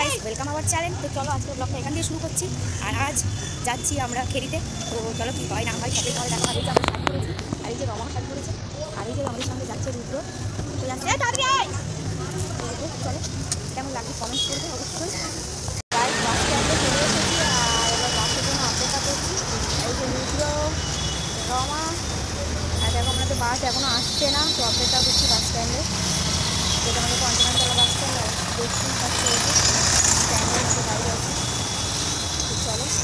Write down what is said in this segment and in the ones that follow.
Guys, welcome our channel. তো চলো আজকে ব্লগটা এখান দিয়ে শুরু করছি। আর আজ যাচ্ছি আমরা খেরিতে। তো চলো কি হয় না হয় সবাই পরে দেখা হবে। আমরা শাড়ি করেছি, আর এই যে রমা শাড়ি করেছে, আর এই যে আমাদের সঙ্গে যাচ্ছে রুদ্র। চলে আসছে, চলো কেমন লাগবে কমেন্ট করবে অবশ্যই। গাইস, বাস স্ট্যান্ডে চলে এসেছি আর এবার বাসের জন্য অপেক্ষা করছি। এই যে রুদ্র, রমা, আর দেখো আমাদের বাস এখনও আসছে না, তো অপেক্ষা করছি বাস স্ট্যান্ডে। যেটা আমাদের কন্টিনেন্টাল বাস স্ট্যান্ড, দেখতেই পাচ্ছি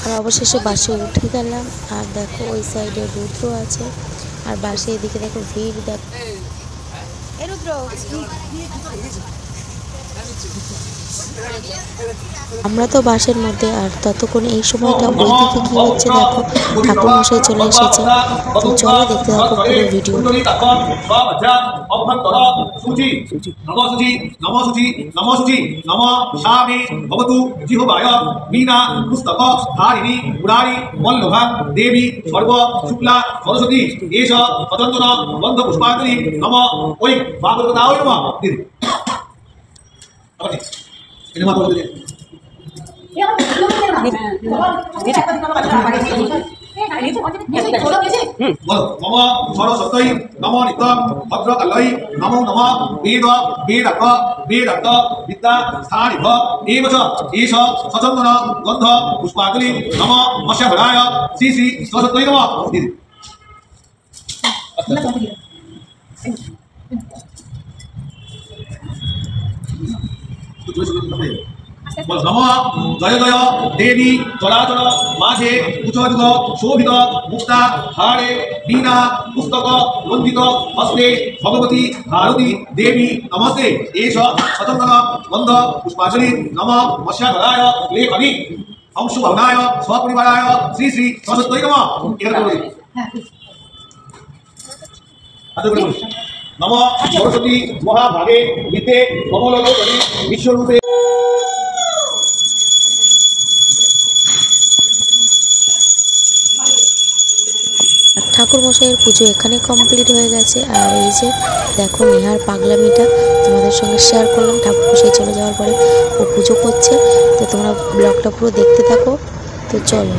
আর অবশেষে বাসে উঠে গেলাম। আর দেখো ওই সাইডে রুদ্র আছে, আর বাসে এদিকে দেখো ভিড়। দেখো রুদ্র, আমরা তো বাসের মধ্যে, আর ততক্ষণে এই সময়টা ওইদিকে কি হচ্ছে দেখো, ঠাকুরমশাই চলে এসেছে। তো চলো দেখতে থাকো পুরো ভিডিও। দেবী সর্ব শুক্লা সরস্বতী এষ পতঞ্জন গন্ধ পুষ্পাঞ্জলি নম ওই ভাগবতা ওই নম দিদি সরস্বতী নম নিত্যম ভদ্রকালয় নমো নম বেদ বেদার্থ বেদার্থ বিদ্যা স্থানিভ এব চ এষ সচন্দন গন্ধ পুষ্পাঞ্জলি নম মৎস্যভরায় শ্রী শ্রী সরস্বতী নম দিদি নম জয় জয় দেবী চলাচল মাঝে উচ্চযুগ শোভিত মুক্তা হাড়ে বীণা পুস্তক বন্দিত হস্তে ভগবতী ভারতী দেবী নমস্তে এষ সচন্দন গন্ধ পুষ্পাঞ্জলি নম মৎস্যধরায় লেখনী অংশুভবনায় স্বপরিবারায় শ্রী শ্রী সরস্বতী নম। নম সরস্বতী মহাভাগে গীতে কমলোচনী বিশ্বরূপে। ঠাকুরমশাইয়ের পুজো এখানে কমপ্লিট হয়ে গেছে। আর এই যে দেখো নেহার পাগলামিটা তোমাদের সঙ্গে শেয়ার করলাম। ঠাকুরমশাই চলে যাওয়ার পরে ও পুজো করছে, তো তোমরা ব্লগটা পুরো দেখতে থাকো। তো চলো।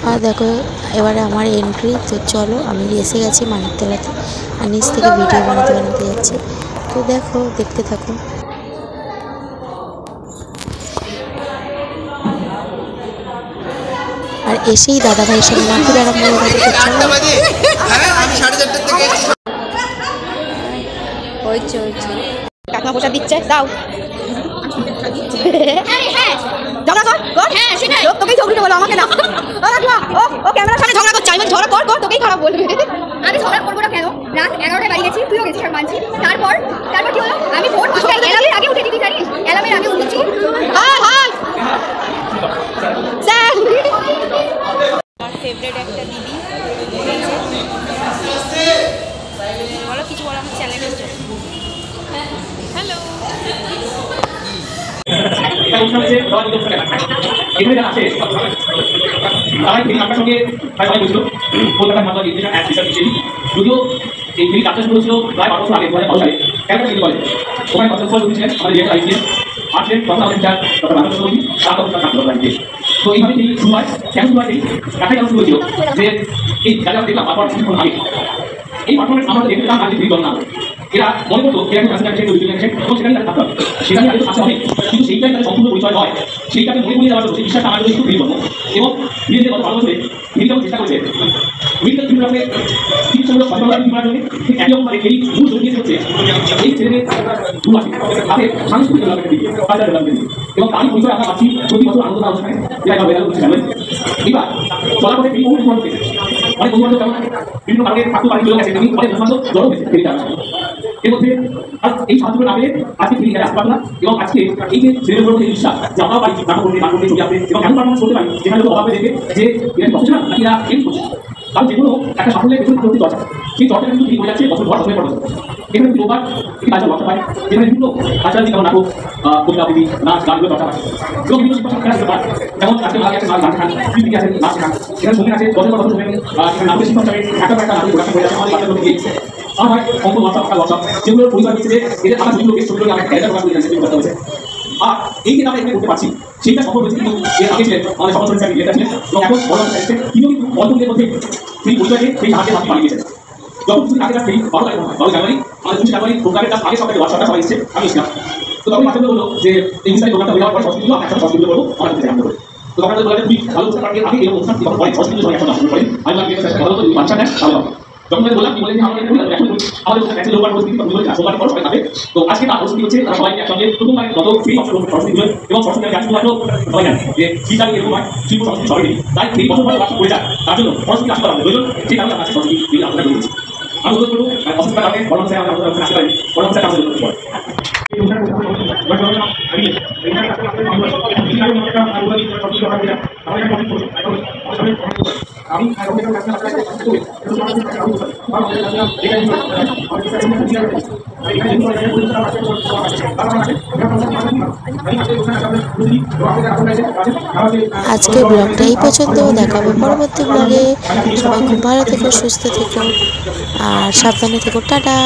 আর দেখো এবারে আমার এন্ট্রি। তো চলো, আমি এসে গেছি মানিকতলাতে, আর নিচ থেকে ভিডিও বানাতে বানাতে যাচ্ছি। তো দেখো, দেখতে থাকো। আর এসেই দাদা ভাইয়ের সঙ্গে মাটির আরম্ভ হয়ে গেছে। তো চলো, কাকিমা প্রসাদ দিচ্ছে, দাও। ঝগড়া কর কর, হ্যাঁ সেটাই, তোকেই ঝগড়া বলো, আমাকে না। ও ক্যামেরার সামনে ঝগড়া করছে, আমি ঝগড়া কর কর, তোকেই খারাপ বলবে। আমি ঝগড়া করবো না কেন? রাত 11টায় বাড়ি গেছি, তুইও গেছিস, মানছি। তারপর কি হলো? আমি ভোর 5টায় অ্যালার্মের আগে উঠেছি, তুই জানিস? অ্যালার্মের আগে উঠেছি। স্যার, আমার ফেভারিট একটা দিদি, বলো কিছু বলো আমার চ্যানেলের জন্য। হ্যালো, এখানে যারা আছে তারাই তিনি আপনার সঙ্গে প্রায় অনেক বলছিল কলকাতার মাধ্যমে ইন্ডিয়া অ্যাড রিসার্চ হিসেবে, যদিও এই তিনি কাজটা শুরু হয়েছিল প্রায় 12 বছর আগে 2012 সালে ক্যালকাটা মেডিকেল কলেজে। ওখানে কনসালটেন্ট করেছিলেন আমাদের রিয়েক্ট আইসিএস আছেন প্রধান অফিসার ডক্টর মাধব চৌধুরী, তার অফিসার ডাক্তার রাজনীতি। তো এইভাবে তিনি শুরু হয়, কেন শুরু হয়, দেখাই যেমন শুরু হয়েছিল যে এই যারা দেখলাম পারফরমেন্স আগে এই পারফরমেন্স আমরা দেখলাম আগে দুই দল না, এরা মনে করতো এরা একটা কাছে এবং সেখানে তারা থাকতে হবে, সেখানে তাদের আসতে হবে, কিন্তু সেইটাই তাদের সম্পূর্ণ পরিচয় হয়। সেইটাকে মনে করিয়ে দেওয়ার জন্য সেই বিশ্বাসটা আমার একটু তৈরি করবো এবং নিজেদের গত 12 বছরে মেডিকেল চেষ্টা করেছে মেডিকেল বিভিন্ন রকমের চিকিৎসামূলক সচেতনতা তৈরি করার জন্য। ঠিক একই রকমভাবে এই মূল জড়িয়ে হচ্ছে এই ছেলেদের দু আছে তাদের সাংস্কৃতিক ডেভেলপমেন্টের দিকে, কালচার ডেভেলপমেন্ট, এবং তারই পরিচয় আমরা পাচ্ছি প্রতি বছর আনন্দ অনুষ্ঠানে, যেটা বেড়াল হচ্ছে জানেন। এবার চলার পথে এই বহু বন্ধু পেয়েছে, অনেক বন্ধু যেমন বিভিন্ন কারণে থাকতে পারে, চলে গেছে, তিনি অনেক বন্ধু জড়ো হয়েছে এর মধ্যে। আর এই সাহায্য না পেলে আজকে তিনি এখানে আসতে পারল না, এবং আজকে এই যে ছেলেগুলোর মধ্যে বিশ্বাস যে আমরা পারি নাটক করতে গান করতে ছবি আঁকতে এবং কেন পারফরমেন্স করতে পারি, যেখানে লোক অভাবে দেখে যে এরা প্রফেশনাল নাকি এরা এমনি করছে, কারণ যেগুলো একটা সাফল্যের পেছনে প্রতি চর্চা, সেই চর্চাটা কিন্তু তিনি হয়ে যাচ্ছে বছর ভর সময় পড়ে। এখানে কিন্তু রোববার একটি কালচার ওয়ার্কশপ হয়, যেখানে বিভিন্ন কালচার যেমন নাটক, কবিতা আবৃত্তি, নাচ গানগুলো চর্চা হয় এবং বিভিন্ন শিক্ষা খেলা শেখানো হয়। যেমন আজকে ভাগে আছে নাচ গান শেখান, কৃষি আছে নাচ শেখান, এখানে সঙ্গে আছে বছর পর বছর ধরে সেখানে নাটকের শিক্ষক হিসাবে একটা নাটক প্রকাশ করে যাচ্ছে আমাদের বাচ্চাদের মধ্যে গিয়ে আমার অঙ্ক ওয়ার্কশপ, আঁকা ওয়ার্কশপ, যেগুলোর পরিবার দিচ্ছে যে এদের আঁকা ছবিগুলোকে ছবিগুলোকে আমরা ক্যারেক্টার প্রকাশ করে যাচ্ছে করতে হয়েছে। আর এই যে আমরা এখানে করতে পারছি সেইটা সম্ভব হয়েছে কিন্তু এর আগে ছিলেন আমাদের সমাজ সরকারি লেখা ছিলেন এবং এখন বড় চাইছে তিনিও কিন্তু অল্প দিনের মধ্যে তিনি পরিচয়কে সেই সাহায্যে হাতে বানিয়ে দিয়েছেন। যখন কিছুদিন আগে সেই 12 জানুয়ারি আমাদের 25 জানুয়ারি প্রোগ্রামের আগে সরকারি ওয়ার্কশপটা সবাই এসেছে, আমি এসেছিলাম। তো তখন মাধ্যমে বললো যে এই বিষয়ে প্রোগ্রামটা হয়ে যাওয়ার পর সংস্কৃতিগুলো একসাথে সংস্কৃতিগুলো করবো, আমার কাছে জানতে হবে। তো আপনাদের বলা খুবই ভালো হচ্ছে, কারণ আগে এরকম অনুষ্ঠান যখন হয় সংস্কৃতি সবাই এখন আসতে পারেন, আমি ভালো তো বাচ্চা নেয় তাহলে যখন বললাম কি বলেন আমাদের আমাদের লোকাল পরিস্থিতি সোমবার পর সবাই থাকে। তো আজকে তার পরিস্থিতি হচ্ছে তারা সবাই একসঙ্গে প্রথমবার গত সেই সংস্কৃতি এবং সংস্কৃতি গাছ মাত্র সবাই জানে যে শীতালি এরকম হয়, শিল্প সংস্কৃতি সবাই নেই, তাই এই বছর পরে বাস করে যায়, তার জন্য সংস্কৃতি আসতে পারবে প্রয়োজন, সেই কারণে আমরা সংস্কৃতি আলোচনা করেছি। আমি অনুরোধ করবো অসুবিধা কারণে বড় ভাষায় আমাদের আলোচনা আসতে পারেন, বড় ভাষায় আমাদের করতে পারে। আজকের ব্লগটা এই পর্যন্ত, দেখা হবে পরবর্তী ব্লগে। সবাই খুব ভালো থেকো, সুস্থ থেকো আর সাবধানে থেকো। টাটা।